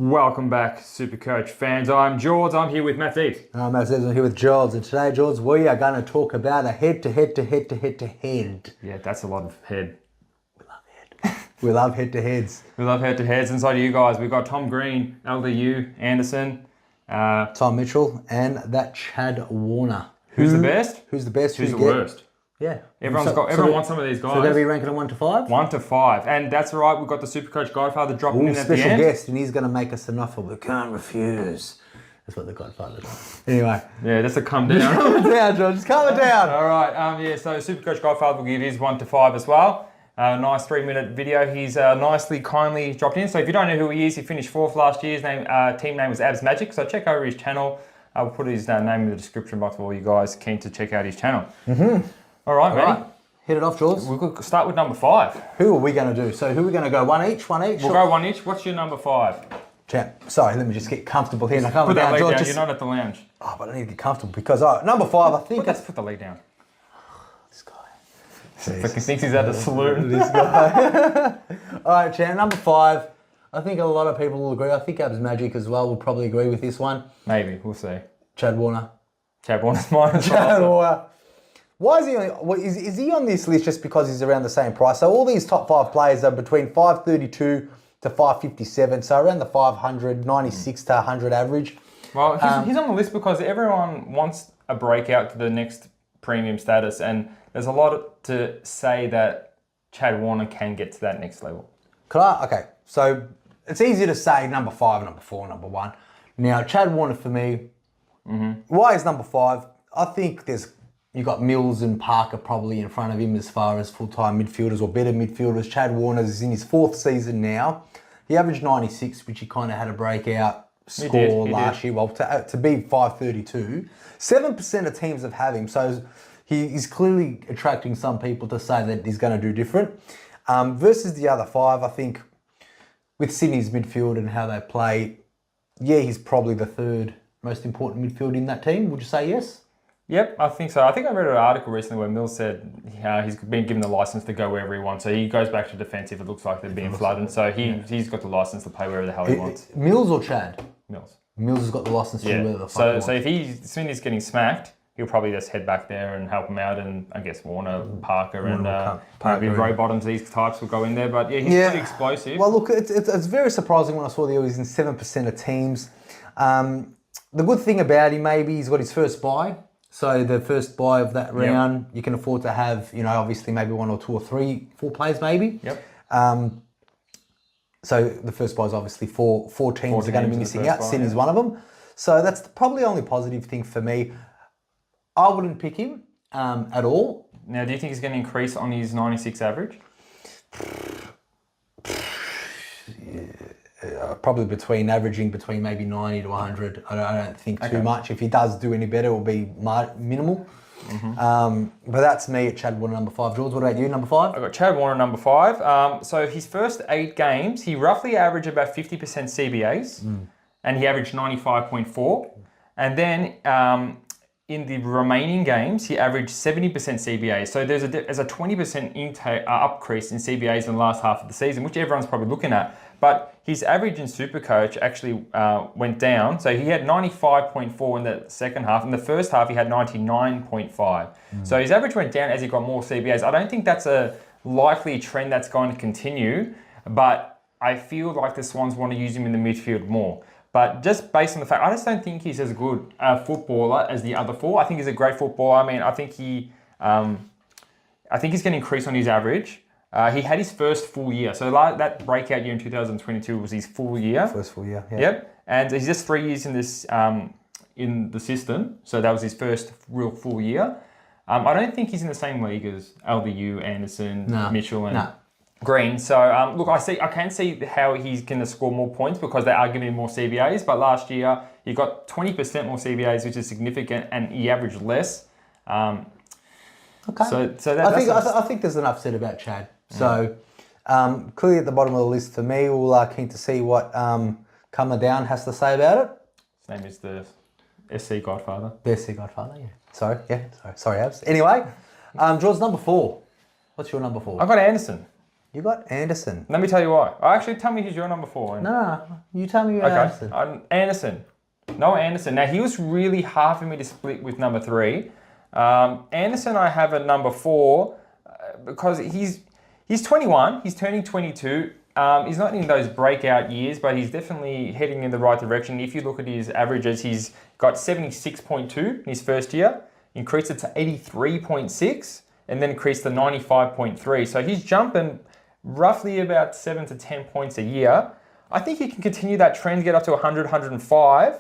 Welcome back, Supercoach fans. I'm Jords. I'm here with Matty. I'm here with Jords, and today, Jords, we are going to talk about a head-to-head. Yeah, that's a lot of head. We love head. We love head-to-heads. We love head-to-heads. Inside of you guys, we've got Tom Green, LDU, Anderson, Tom Mitchell, and that Chad Warner. Who's the best? Who's the best? Who's the worst? Yeah. Everyone wants some of these guys. So we're going to be ranking them 1 to 5? 1 to 5. And that's right, we've got the Supercoach Godfather dropping in at the end. Special guest, and he's going to make us an offer we can't refuse. That's what the Godfather does. Anyway. Yeah, that's a come down. Calm it down, George. Calm it down. All right. So Supercoach Godfather will give his 1 to 5 as well. Nice 3-minute video. He's kindly dropped in. So if you don't know who he is, he finished 4th last year. His team name was Abs Magic. So check over his channel. I'll put his name in the description box for all you guys keen to check out his channel. All right, Matty. Hit it off, George. We could start with number 5. Who are we going to do? So who are we going to go? One each? We'll go one each. What's your number 5? Champ. Sorry, let me just get comfortable here. Now, Put that leg George, down. You're not at the lounge. Oh, but I need to get comfortable because number 5, I think. Let's put the leg down. This guy. Like he thinks he's at the saloon. This guy. All right, champ. Number 5. I think a lot of people will agree. I think Abs Magic as well will probably agree with this one. Maybe. We'll see. Chad Warner. Chad Warner's mine as Chad well. Warner. Why is he on? Is he on this list just because he's around the same price? So all these top 5 players are between 532 to 557, so around the 500, 96 to 100 average. Well, he's on the list because everyone wants a breakout to the next premium status, and there's a lot to say that Chad Warner can get to that next level. Okay, so it's easy to say number 5, number 4, number 1. Now, Chad Warner for me, why is number 5? I think you got Mills and Parker probably in front of him as far as full-time midfielders or better midfielders. Chad Warner is in his 4th season now. He averaged 96, which he kind of had a breakout score last year. Well, to be 532, 7% of teams have had him. So he's clearly attracting some people to say that he's going to do different. Versus the other 5, I think with Sydney's midfield and how they play, yeah, he's probably the 3rd most important midfield in that team. Would you say yes? Yep, I think so. I think I read an article recently where Mills said he's been given the license to go wherever he wants. So he goes back to defence if it looks like they're being flooded. So he's got the license to play wherever the hell he wants. Mills or Chad? Mills. Mills has got the license to do whatever the fuck he wants. So as soon as he's getting smacked, he'll probably just head back there and help him out. And I guess Warner, Parker, and maybe Row Bottoms, these types will go in there. But yeah, he's pretty explosive. Well, look, it's very surprising when I saw that he was in 7% of teams. The good thing about him, maybe he's got his first buy. So the first buy of that round, you can afford to have, obviously maybe 1 or 2 or 3, 4 players maybe. Yep. So the first buy is obviously four teams are going to be missing out. Sydney's one of them. So that's probably the only positive thing for me. I wouldn't pick him at all. Now, do you think he's going to increase on his 96 average? Probably averaging between maybe 90 to 100. I don't think too much. If he does do any better, it will be minimal. But that's me at Chad Warner number 5. George, what about you, number 5? I've got Chad Warner number 5. So his first 8 games, he roughly averaged about 50% CBAs, and he averaged 95.4. And then in the remaining games, he averaged 70% CBAs. So there's a 20% intake increase in CBAs in the last half of the season, which everyone's probably looking at. But his average in Supercoach actually went down. So he had 95.4 in the second half. In the first half, he had 99.5. So his average went down as he got more CBAs. I don't think that's a likely trend that's going to continue, but I feel like the Swans want to use him in the midfield more. But just based on the fact, I just don't think he's as good a footballer as the other 4. I think he's a great footballer. I mean, I think he's going to increase on his average. He had his first full year. So that breakout year in 2022 was his full year. First full year, yeah. Yep. And he's just 3 years in this in the system. So that was his first real full year. I don't think he's in the same league as LDU, Anderson, Mitchell, and Green. So look, I can see how he's going to score more points because they are giving him more CBAs. But last year he got 20% more CBAs, which is significant, and he averaged less. Okay. So I think there's enough said about Chad. So clearly at the bottom of the list for me, we'll keen to see what Comer Down has to say about it. His name is the SC Godfather. The SC Godfather, yeah. Sorry, Abs. Anyway, George, number 4. What's your number 4? I've got Anderson. You got Anderson. Let me tell you why. Actually, tell me who's your number 4. No, you tell me Anderson. Anderson. No, Anderson. Now, he was really hard for me to split with number 3. Anderson, I have at number 4 because he's 21. He's turning 22. He's not in those breakout years, but he's definitely heading in the right direction. If you look at his averages, he's got 76.2 in his first year, increased it to 83.6, and then increased to 95.3. So he's jumping roughly about 7 to 10 points a year. I think he can continue that trend, get up to 100, 105.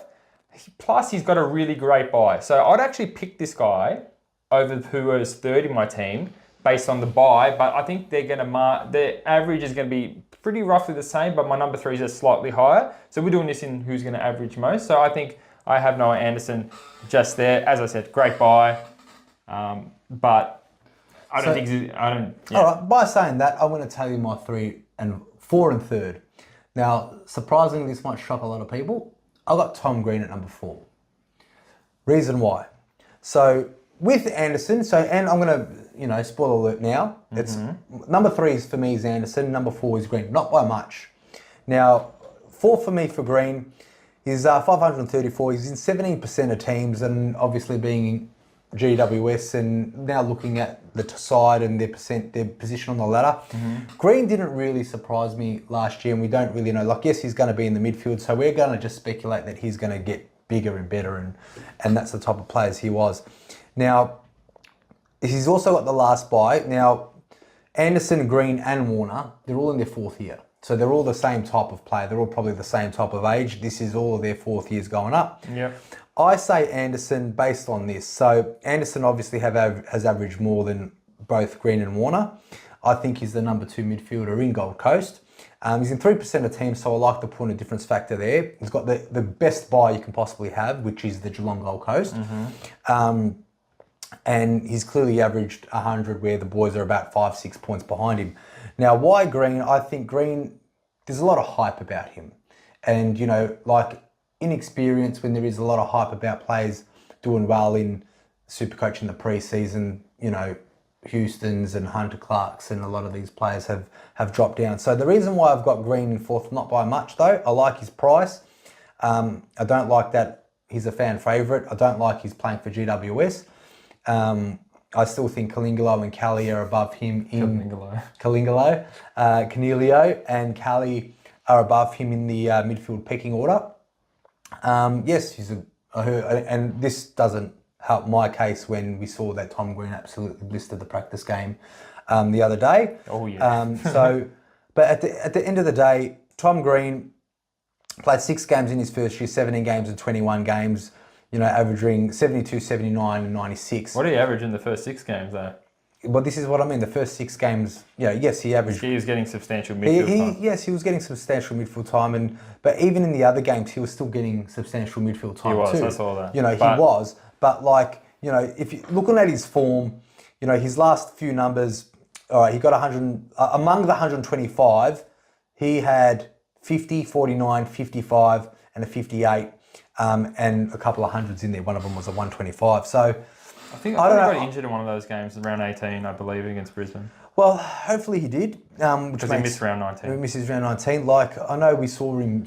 Plus, he's got a really great buy. So I'd actually pick this guy over who is third in my team based on the buy, but I think they're going to their average is going to be pretty roughly the same, but my number 3 is just slightly higher. So we're doing this in who's going to average most. So I think I have Noah Anderson just there. As I said, great buy, but I don't think I don't. Yeah. All right. By saying that, I'm going to tell you my 3 and 4 and third. Now, surprisingly, this might shock a lot of people. I got Tom Green at number 4. Reason why? So with Anderson, and I'm going to, spoiler alert now. It's number 3 is for me is Anderson. Number 4 is Green, not by much. Now, 4 for me for Green is 534. He's in 17% of teams, and obviously being GWS and now looking at the side and their position on the ladder. Green didn't really surprise me last year, and we don't really know. Like, yes, he's going to be in the midfield, so we're going to just speculate that he's going to get bigger and better, and that's the type of players he was. Now, he's also got the last buy. Now, Anderson, Green, and Warner, they're all in their 4th year. So they're all the same type of player. They're all probably the same type of age. This is all of their 4th years going up. Yep. I say Anderson based on this. So Anderson obviously has averaged more than both Green and Warner. I think he's the number 2 midfielder in Gold Coast. He's in 3% of teams, so I like the point of difference factor there. He's got the best buy you can possibly have, which is the Geelong Gold Coast. And he's clearly averaged 100, where the boys are about 5-6 points behind him. Now, why Green? I think Green, there's a lot of hype about him. And, like inexperience, when there is a lot of hype about players doing well in Supercoach in the pre-season, Houston's and Hunter Clark's and a lot of these players have dropped down. So the reason why I've got Green in 4th, not by much though, I like his price. I don't like that he's a fan favourite. I don't like he's playing for GWS. I still think Calingolo and Cali are above him in Canelio and Cali are above him in the midfield pecking order. Yes, and this doesn't help my case when we saw that Tom Green absolutely blistered the practice game the other day. Oh yeah. But at the end of the day, Tom Green played 6 games in his first year, 17 games and 21 games. Averaging 72, 79, and 96. What did he average in the first 6 games, though? But this is what I mean. The first 6 games, yes, he averaged. He was getting substantial midfield time. Yes, he was getting substantial midfield time, but even in the other games, he was still getting substantial midfield time too. He was. I saw that. He was. But if you're looking at his form, his last few numbers. All right, he got 100 among the 125. He had 50, 49, 55, and a 58. And a couple of hundreds in there. One of them was a 125. So I think he got injured in one of those games around 18, I believe, against Brisbane. Well, hopefully he did. Because he missed round 19. He misses round 19. Like, I know we saw him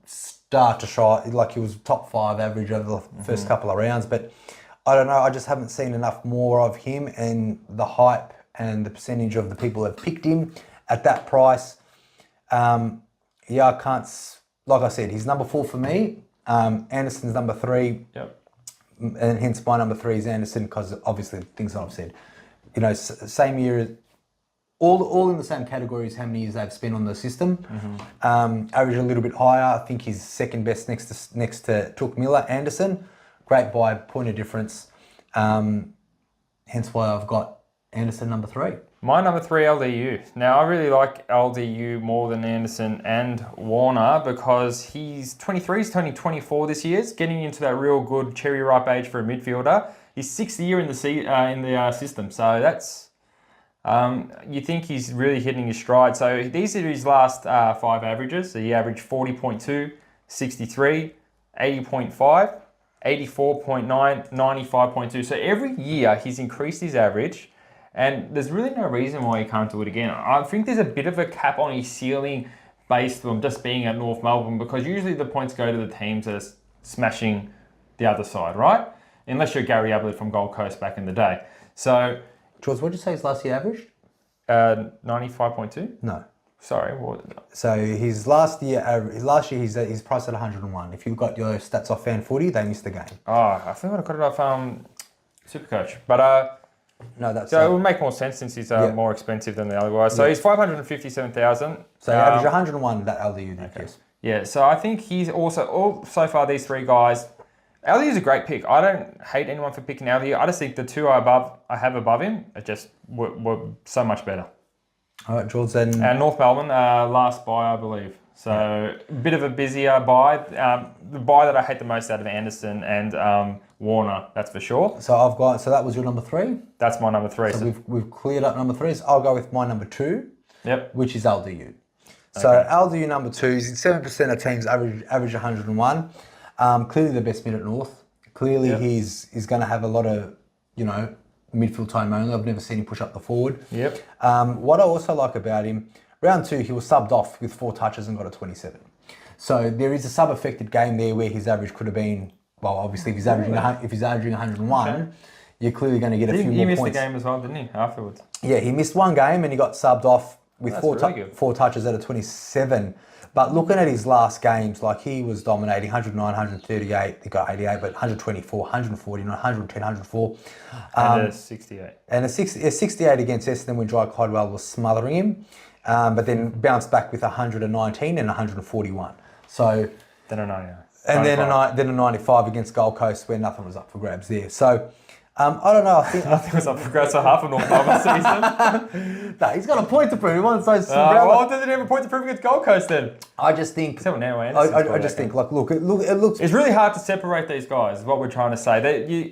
start to shine, like he was top 5 average over the first couple of rounds, but I don't know. I just haven't seen enough more of him, and the hype and the percentage of the people that picked him at that price. I can't. Like I said, he's number 4 for me. Anderson's number 3. Yep. And hence my number 3 is Anderson, because obviously things that I've said. Same year, all in the same categories, how many years they've spent on the system. Average a little bit higher. I think he's second best next to Took Miller. Anderson, great buy, point of difference. Hence why I've got Anderson number 3. My number 3, LDU. Now, I really like LDU more than Anderson and Warner because he's 23, he's turning 24 this year. He's getting into that real good cherry ripe age for a midfielder. He's 6th year in the system, so that's you think he's really hitting his stride. So these are his last 5 averages. So he averaged 40.2, 63, 80.5, 84.9, 95.2. So every year he's increased his average. And there's really no reason why he can't do it again. I think there's a bit of a cap on his ceiling based on just being at North Melbourne, because usually the points go to the teams that are smashing the other side, right? Unless you're Gary Ablett from Gold Coast back in the day. So, George, what did you say his last year averaged? 95.2? No. Sorry, what? So his last year he's priced at 101. If you've got your stats off Fan Footy, they missed the game. Oh, I think I got it off Supercoach. But no, that's so it would make more sense since he's more expensive than the other guys. So he's 557,000. So he averaged 101 that LDU did. Okay. Yeah, so I think he's also so far these three guys. LDU is a great pick. I don't hate anyone for picking LDU. I just think the two I have above him are just were so much better. All right, George, then. And North Melbourne, last buy, I believe. So a bit of a busier buy. The buy that I hate the most out of Anderson and Warner, that's for sure. So that was your number 3? That's my number 3. So we've cleared up number 3. So I'll go with my number 2. Yep. Which is LDU. So LDU number 2 is in 7% of teams average 101. Clearly the best mid at North. Clearly he's going to have a lot of, midfield time only. I've never seen him push up the forward. Yep. What I also like about him, round 2, he was subbed off with 4 touches and got a 27. So there is a sub-affected game there where his average could have been, well, obviously if he's averaging 101, you're clearly going to get a few more points. He missed the game as well, didn't he, afterwards? Yeah, he missed one game and he got subbed off with 4 touches at a 27. But looking at his last games, like he was dominating 109, 138, he got 88, but 124, 149, 110, 104. And a 68. And a 68 against Essendon when Dry Codwell was smothering him, but then bounced back with 119 and 141. So then a 99. And then a 95 against Gold Coast where nothing was up for grabs there. So I don't know. I think it was up for grabs for half a North Melbourne season. No, he's got a point to prove. He won so. Well, does it have a point to prove against Gold Coast then? I just think. I just think. Like, look. It looks. It's really hard to separate these guys. Is what we're trying to say.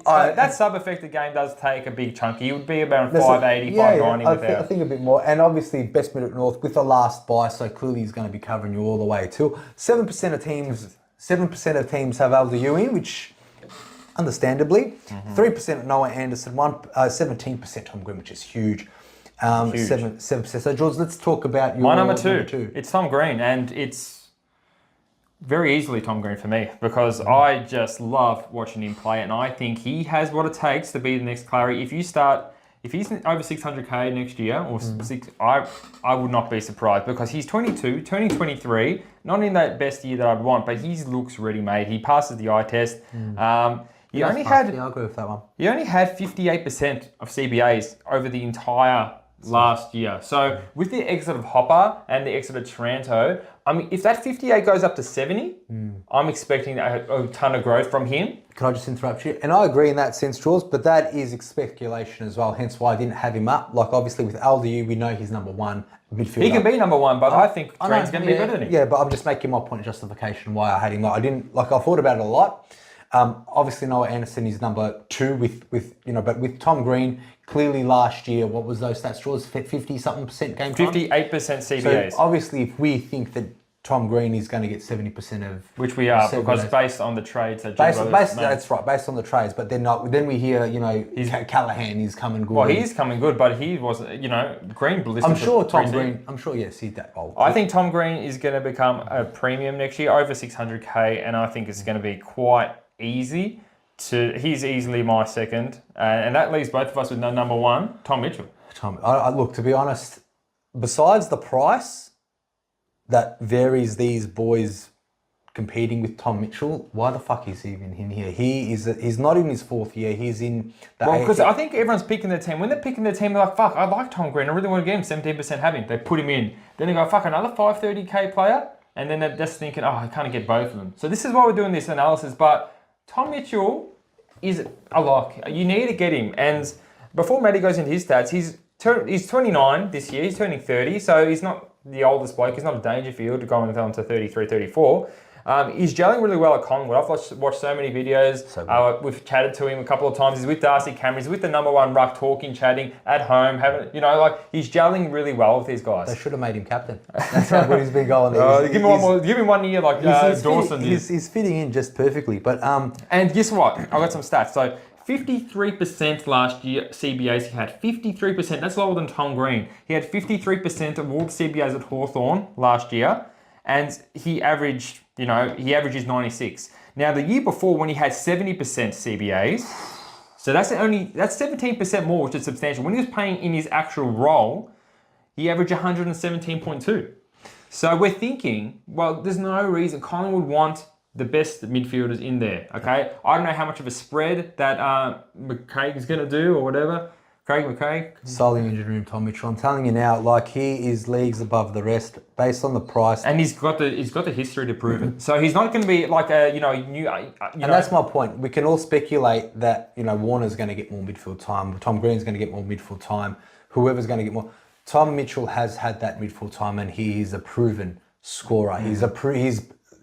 That sub-affected game does take a big chunk. He would be about 580, 590 without. I think a bit more. And obviously, best mid at North with the last buy, so clearly he's going to be covering you all the way too. 7% of teams have LDU in, which. Understandably, 3% Noah Anderson, 17% Tom Green, which is huge. 7%. So, George, let's talk about your my number two. It's Tom Green, and it's very easily Tom Green for me because I just love watching him play, and I think he has what it takes to be the next Clary. If he's over 600k next year, or I would not be surprised because he's 22, turning 23, not in that best year that I'd want, but he looks ready-made. He passes the eye test. I'll agree with that one. He only had 58% of CBAs over the entire last year. So with the exit of Hopper and the exit of Taranto, I mean, if that 58 goes up to 70, I'm expecting a ton of growth from him. Can I just interrupt you? And I agree in that sense, Jules, but that is speculation as well, hence why I didn't have him up. Like, obviously, with LDU, we know he's number 1 midfielder. He can be number 1, but I think Green's going to be better than him. Yeah, but I'm just making my point of justification why I had him. I thought about it a lot. Obviously, Noah Anderson is number 2 but with Tom Green, clearly last year, what was those stats, Jules? 50-something% game time? 58% CBAs. So obviously, if we think that Tom Green is going to get 70% of... Which we are, because based on the trades that that's right, based on the trades. But then we hear, Callahan is coming good. Well, he's coming good, but he was, Green ballistic. I'm sure Tom Green, yes, he's that bold. I think Tom Green is going to become a premium next year, over 600k, and I think it's going to be quite easy he's easily my second, and that leaves both of us with number 1, Tom Mitchell. Look, to be honest, besides the price that varies these boys competing with Tom Mitchell, why the fuck is he even in here? He's not in his 4th year. He's in the... Well, because I think everyone's picking their team. When they're picking their team, they're like, fuck, I like Tom Green. I really want to get him. 17% have him. They put him in. Then they go, fuck, another 530k player? And then they're just thinking, I can't get both of them. So this is why we're doing this analysis. But Tom Mitchell is a lock. You need to get him. And before Matty goes into his stats, he's 29 this year. He's turning 30. So he's not the oldest bloke. He's not a Dangerfield going on to 33, 34. He's gelling really well at Collingwood. I've watched so many videos. We've chatted to him a couple of times. He's with Darcy Cameron. He's with the number 1 ruck, talking, chatting at home. He's gelling really well with these guys. They should have made him captain. That's what he's been going there. Give him 1 year like Dawson. He's fitting in just perfectly. But and guess what? I got some stats. So 53% last year CBAs he had. 53%. That's lower than Tom Green. He had 53% of all the CBAs at Hawthorn last year, and he averages 96. Now the year before, when he had 70% CBAs, so that's 17% more, which is substantial. When he was playing in his actual role, he averaged 117.2. So we're thinking, well, there's no reason Collingwood want the best midfielders in there, okay? I don't know how much of a spread that McCaig is going to do or whatever. Craig McCaig. Solely injury room, Tom Mitchell. I'm telling you now, like, he is leagues above the rest based on the price. And he's got the history to prove it. So he's not going to be like a, new... And that's my point. We can all speculate that, Warner's going to get more midfield time. Tom Green's going to get more midfield time. Whoever's going to get more... Tom Mitchell has had that midfield time, and he is a proven scorer. He's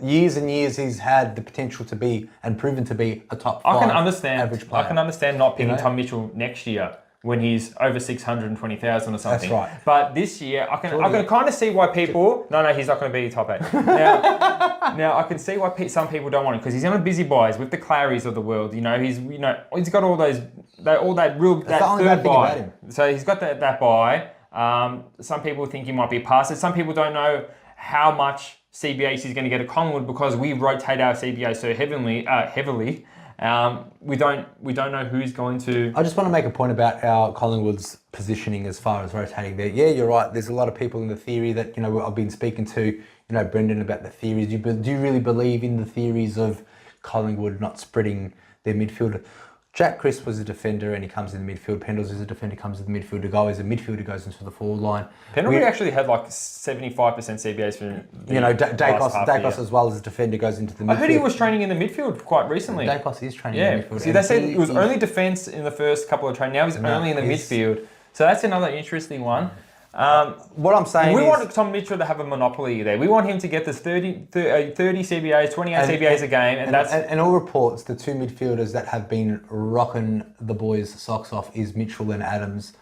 years and years he's had the potential to be and proven to be a top 5 average player. I can understand not picking Tom Mitchell next year when he's over 620,000 or something. That's right. But this year, I can kind of see why people... No, he's not going to be top 8. Now I can see why some people don't want him, because he's on a busy buys with the Clarys of the world. He's got all those... that third buy. So he's got that buy. Some people think he might be past it. Some people don't know how much CBAs he's going to get at Collingwood, because we rotate our CBAs so heavily. We don't know who's going to... I just want to make a point about our Collingwood's positioning as far as rotating there. Yeah, you're right. There's a lot of people in the theory that, I've been speaking to, Brendan, about the theories. Do you really believe in the theories of Collingwood not spreading their midfielder? Jack Crisp was a defender and he comes in the midfield. Pendles is a defender, comes in the midfield. De Goey is a midfielder, goes into the forward line. Pendlebury actually had like 75% CBAs for... Dacos as well as a defender goes into the midfield. I heard he was training in the midfield quite recently. Dacos is training in the midfield. See, they said it was only defence in the first couple of training. Now he's only in the midfield. So that's another interesting one. What I'm saying we want Tom Mitchell to have a monopoly there. We want him to get this 30 CBAs, 28 CBAs a game, and all reports, the two midfielders that have been rocking the boys' socks off is Mitchell and Adams,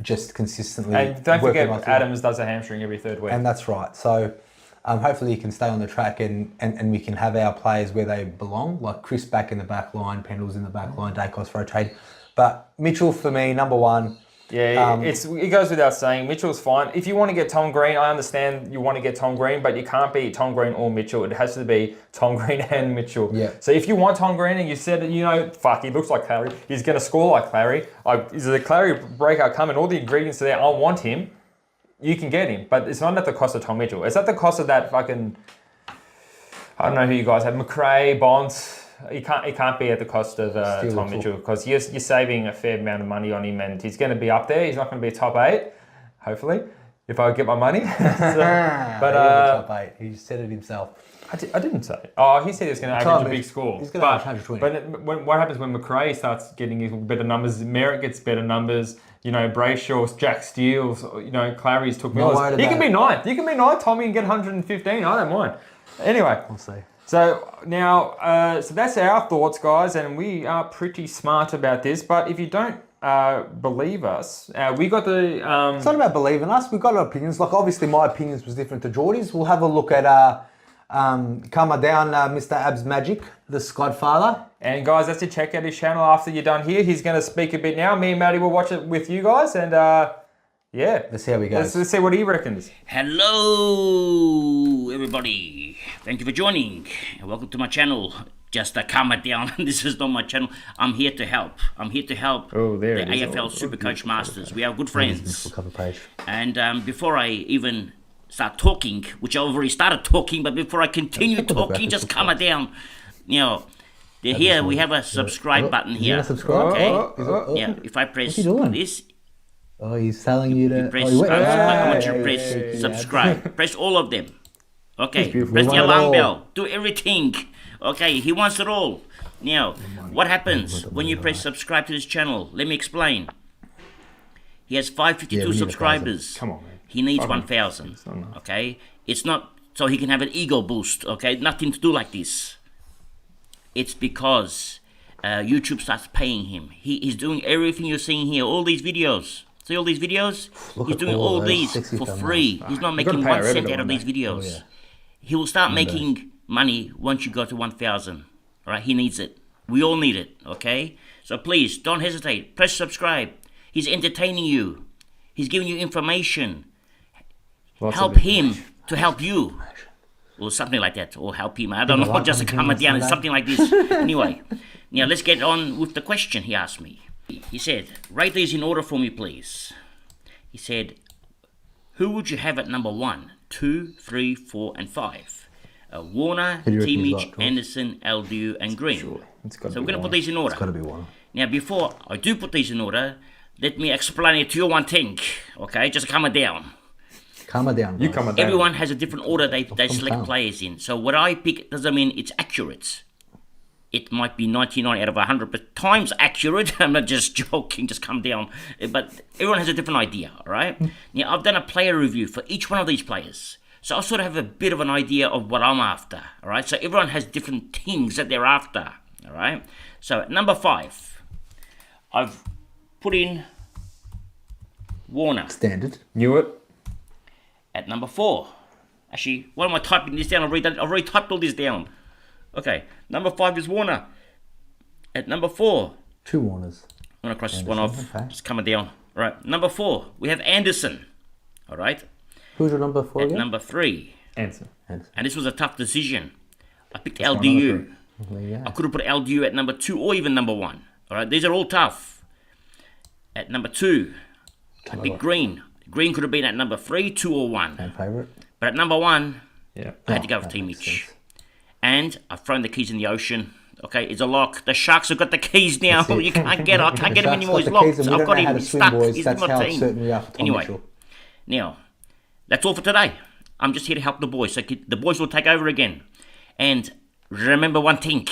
just consistently. And don't forget, Adams does a hamstring every third week. And that's right. So hopefully he can stay on the track and we can have our players where they belong, like Chris back in the back line, Pendles in the back line, Dacos rotate. But Mitchell for me, number one. Yeah, it goes without saying. Mitchell's fine. If you want to get Tom Green, I understand you want to get Tom Green, but you can't be Tom Green or Mitchell. It has to be Tom Green and Mitchell. Yeah. So if you want Tom Green and you said, he looks like Clary, he's going to score like Clary, is the Clary breakout coming, all the ingredients are there, I want him, you can get him. But it's not at the cost of Tom Mitchell. It's at the cost of that fucking, I don't know who you guys have, McRae, Bonds. It can't be at the cost of Tom Mitchell, because you're saving a fair amount of money on him, and he's going to be up there. He's not going to be a top 8, hopefully, if I get my money. Top 8. He said it himself. I didn't say it. Oh, he said he was going to average a big score. He's going to average 20. But what happens when McRae starts getting better numbers? Merritt gets better numbers. Brayshaw, Jack Steele's, Clary's took Millers. He can be 9th. You can be 9th, Tommy, and get 115. I don't mind. Anyway. We'll see. So now, so that's our thoughts, guys, and we are pretty smart about this. But if you don't believe us, we got the... It's not about believing us. We've got our opinions. Like, obviously, my opinions was different to Jordy's. We'll have a look at Calm Down, Mr. Abs Magic, the Godfather. And guys, that's to check out his channel after you're done here. He's going to speak a bit now. Me and Matty will watch it with you guys, and let's see how we go. Let's see what he reckons. Hello, everybody. Thank you for joining. Welcome to my channel. Just calm it down. This is not my channel. I'm here to help. I'm here to help the AFL Supercoach Masters. We are good friends. Cover page. And before I even start talking, which I already started talking, but before I continue talking, just calm it down. Here we have a subscribe button here. Subscribe? Okay. Yeah. If I press this. Oh, he's telling you to... Press, I want you to press subscribe. Press all of them. Okay. Press the alarm bell. Do everything. Okay. He wants it all. Now, what happens when you press subscribe to this channel? Let me explain. He has 552 subscribers. Come on, man. He needs 1,000. Okay. It's not so he can have an ego boost. Okay. Nothing to do like this. It's because YouTube starts paying him. He's doing everything you're seeing here. All these videos. See all these videos? He's doing all these for free. He's not making 1 cent out of these videos. Oh, yeah. He will start making money once you go to 1,000. All right, he needs it. We all need it, okay? So please, don't hesitate. Press subscribe. He's entertaining you. He's giving you information. Help him to help you. Or something like that. Or help him. I don't know, just a comment down. It's something like this. Anyway, now let's get on with the question he asked me. He said, rate these in order for me, please. He said, who would you have at number 1, 2, 3, 4, and 5? Warner, T-Mitch, Anderson, LDU, and Green. Sure. So we're going to put these in order. It's got to be Warner. Now, before I do put these in order, let me explain it to you one thing. Okay, just calm it down. Calm it down. You calm it down. Everyone has a different order they select players in. So what I pick doesn't mean it's accurate. It might be 99 out of 100 times accurate. I'm not just joking, just calm down. But everyone has a different idea, all right? Now, I've done a player review for each one of these players. So I sort of have a bit of an idea of what I'm after, all right? So everyone has different things that they're after, all right? So at number 5, I've put in Warner. Standard. Knew it. At number 4, actually, why am I typing this down? I've already typed all this down. Okay, number 5 is Warner. At number 4, 2 Warners. I'm going to cross this one off. Okay. Just coming down. All right, number 4, we have Anderson. All right. Who's your number 4 At again? number 3, Answer. and this was a tough decision. I picked LDU. There you I go. could have put LDU at number 2 or even number 1. All right, these are all tough. At number 2, I picked Green. Green could have been at number 3, 2, or 1. Fan favourite? But at number 1, Yeah. I had to go with T-Mitch. And I've thrown the keys in the ocean. Okay, it's a lock. The Sharks have got the keys now. That's it. You can't get. I can't get him anymore. He's The locked. keys and we I've don't got know how him. to He's swim, stuck. boys. He's That's in my how team. it's certainly are for Tom Anyway, Mitchell. now that's all for today. I'm just here to help the boys. So the boys will take over again. And remember one thing: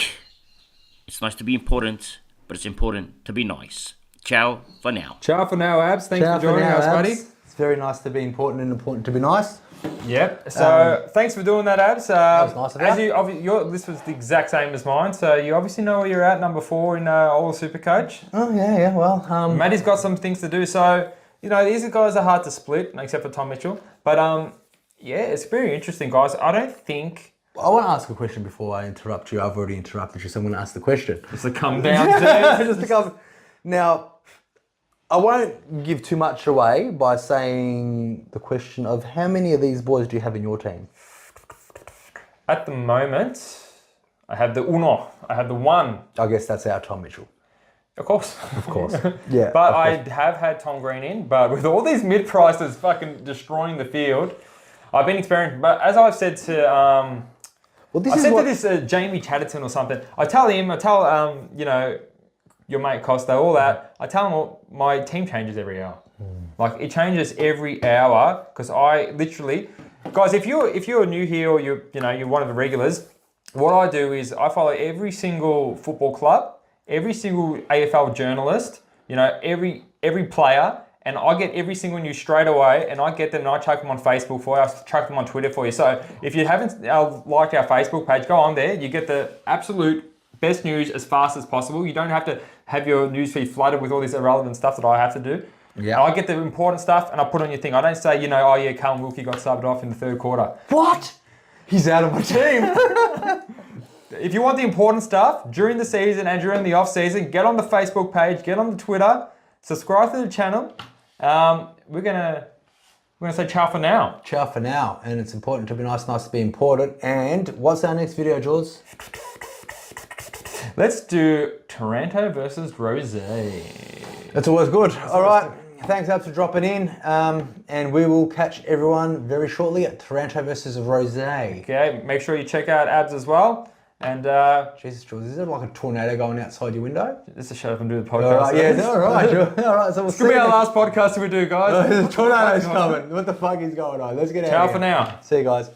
it's nice to be important, but it's important to be nice. Ciao for now. Ciao for now, Abs. Thanks Ciao for joining now, us, Abs. buddy. It's very nice to be important and important to be nice. Yep. So thanks for doing that, Abs. was nice of as you. your list was the exact same as mine, so you obviously know where you're at, number 4 in all the Supercoach. Oh, yeah, well... Matty's got some things to do, so these guys are hard to split, except for Tom Mitchell. But yeah, it's very interesting, guys. I don't think I want to ask a question before I interrupt you. I've already interrupted you, so I'm going to ask the question. just to come down to. Just to come... Now, I won't give too much away by saying the question of how many of these boys do you have in your team? At the moment, I have the uno. I have the 1. I guess that's our Tom Mitchell. Of course. Of course. Yeah. But I have had Tom Green in, but with all these mid-prices fucking destroying the field, I've been experimenting. But as I've said to, Well, this I is said what... to this Jamie Chatterton or something. I tell your mate Costa, all that. I tell him my team changes every hour. Like it changes every hour because I literally, guys, if you're new here or you're one of the regulars, what I do is I follow every single football club, every single AFL journalist, every player, and I get every single news straight away, and I get them and I chuck them on Facebook for you, I chuck them on Twitter for you. So if you haven't liked our Facebook page, go on there. You get the absolute best news as fast as possible. You don't have to have your newsfeed flooded with all this irrelevant stuff that I have to do. Yeah. I get the important stuff and I put on your thing. I don't say, oh yeah, Callum Wilkie got subbed off in the 3rd quarter. What? He's out of my team. If you want the important stuff during the season and during the off season, get on the Facebook page, get on the Twitter, subscribe to the channel. We're gonna say ciao for now. Ciao for now. And it's important to be nice to be important. And what's our next video, Jules? Let's do Taranto versus Rose. That's always good. All right. Thanks, Abs, for dropping in. And we will catch everyone very shortly at Taranto versus Rose. Okay, make sure you check out Abs as well. And Jesus, Jules, is there like a tornado going outside your window? just to shut up and do the podcast. All right, yeah, all right. All right, so we'll This could be our last podcast we do, guys. The tornado's coming. What the fuck is going on? Let's get out Ciao of here. for now. See you guys.